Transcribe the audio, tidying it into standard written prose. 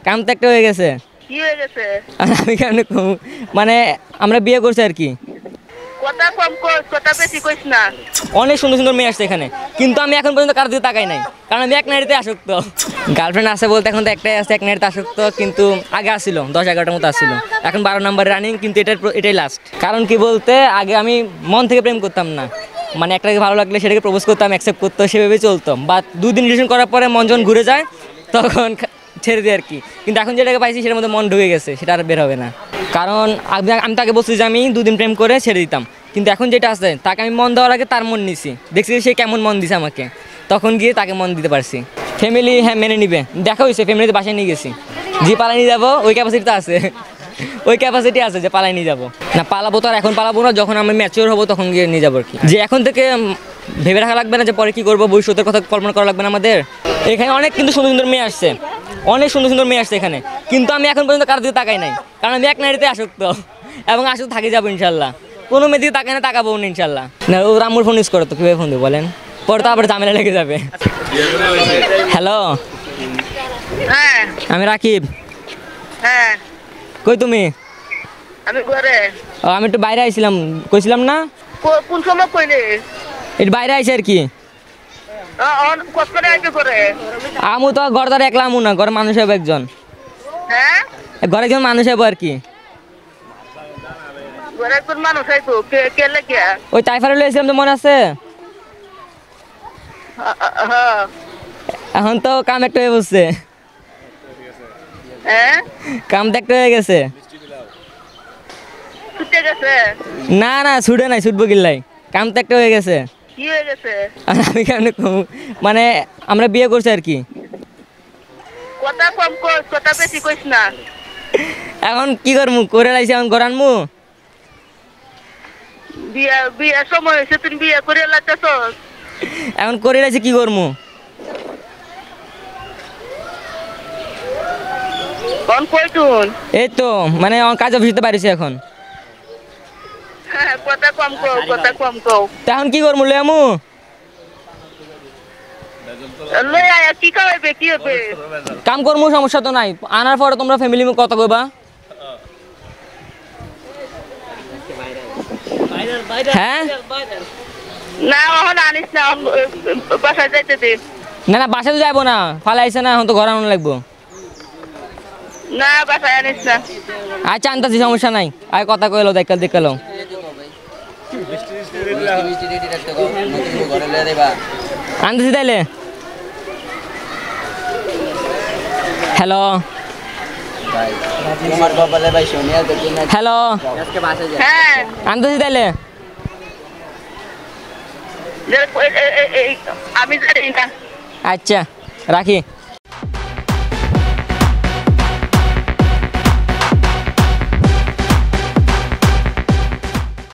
কাম তো একটা হয়ে গেছে। কি হয়ে গেছে? আমি কেমনে মানে আমরা বিয়ে করছি আর কি। কথা কম কই, কথা বেশি কইস না। অনেক সুন্দর সুন্দর মেয়ে আসছে এখানে, কিন্তু আমি এখন পর্যন্ত কারোর দিকে তাকাই নাই, কারণ আমি এক নারীতে আসক্ত। গার্লফ্রেন্ড আছে বলতে এখন তো একটাই আছে, এক নারীতে আসক্ত। কিন্তু আগে আসছিল 10-11টার মতো আসছিল, এখন 12 নম্বর রানিং, কিন্তু এটাই লাস্ট। কারণ কি বলতে, আগে আমি মন থেকে প্রেম করতাম না, মানে একটাকে ভালো লাগলে সেটাকে প্রপোজ করতাম, অ্যাকসেপ্ট করতো, সেভাবেই চলতাম। বা 2 দিন রিলেশন করার পরে মন যখন ঘুরে যায় তখন ছেড়ে দিই আর কি। কিন্তু এখন যেটাকে পাইছি সেটার মধ্যে মন ঢুকে গেছে, সেটা আর বের হবে না। কারণ আমি তাকে বলছি যে আমি 2 দিন প্রেম করে ছেড়ে দিতাম, কিন্তু এখন যেটা আছে তাকে আমি মন দেওয়ার আগে তার মন নিছি, দেখছি সে কেমন মন দিছে আমাকে, তখন গিয়ে তাকে মন দিতে পারছি। ফ্যামিলি হ্যাঁ মেনে নিবে, দেখা হয়েছে, ফ্যামিলিতে বাসায় নিয়ে গেছি। যে পালাই নিয়ে যাবো ওই ক্যাপাসিটি তো আছে, ওই ক্যাপাসিটি আছে যে পালাই নিয়ে যাবো। না পালাবো তো আর এখন পালাবো না, যখন আমি ম্যাচিওর হবো তখন গিয়ে নিয়ে যাবো আর কি। যে এখন থেকে ভেবে রাখা লাগবে না যে পরে কী করবো, ভবিষ্যতের কথা কল্পনা করা লাগবে না আমাদের। এখানে অনেক কিন্তু সুন্দর সুন্দর মেয়ে আসছে, অনেক সুন্দর সুন্দর মেয়ে আসছে এখানে, কিন্তু আমি এখন পর্যন্ত কারোর দিকে তাকাই নাই, কারণ আমি এক নারীতে আসক্ত, এবং আসক্ত থাকি যাবো ইনশাল্লাহ। কোনো মেয়ে দিকে তাকাই না, তাকাবো না ইনশাল্লাহ। না ও রামুর ফোন ইউজ করো তো, কীভাবে ফোন দেবো বলেন, পরে তো আবার ঝামেলা লেগে যাবে। হ্যালো, হ্যাঁ আমি রাকিব। হ্যাঁ, কই তুমি? আমি ঘরে। ও আমি একটু বাইরে আইছিলাম, কইছিলাম না কোন সময় কইলে? একটু বাইরে আইছি আর কি। কত করে আসবে ঘরে? আমু তো ঘর দ্বারা একলা আমু না, ঘরে মানুষ হবো একজন, হ্যাঁ ঘরে একজন মানুষ হবো আর কি। ঘরে একজন মানুষ আইতো, কে লেগে? ওই টাইফারে লইছিলাম তো, মনে আছে? হ্যাঁ। এখন তো কাম একটা হয়ে বসছে, হ্যাঁ, কাম তো একটা হয়ে গেছে। ছুটে গেছে? না না ছুটে নাই, ছুটবো কিল্লাই, কাম তো একটা হয়ে গেছে। কি হয়ে গেছে? আমি কেমনে মানে আমরা বিয়ে করছি আর কি। কথা কম কই, কথা বেশি কইস না। এখন কি করমু, করে লাইছি, এখন ঘর আনমু। বিয়ার সময় হয়েছে, তুমি বিয়ে করে লাইতেছ? এখন করে লাইছি, কি করমু? কোন কইতুন? এই তো মানে কাজ অফিসে পারিছি এখন। হ্যাঁ, কথা কম কও, কথা কম কও। তা এখন কি করমু, লই আমু? লই আয়া কি খাওয়াইবে, কি হবে? কাম করমু, সমস্যা তো নাই, আনার পরে তোমরা ফ্যামিলি কথা কইবা। হ্যাঁ না এখন আনিস না, বাসায় যাইতে দে। না না বাসায় তো যাবো না, ফালাইছে না, এখন তো ঘর আনো লাগবো। না বাসায় আনিস না। আচ্ছা আনতাছি, সমস্যা নাই, আয় কথা কইলো, দেখালো। আনতেছি তাইলে। হ্যালো হ্যালো, হ্যাঁ, আনতেছি তাইলে। আমি জানি না। আচ্ছা রাখি।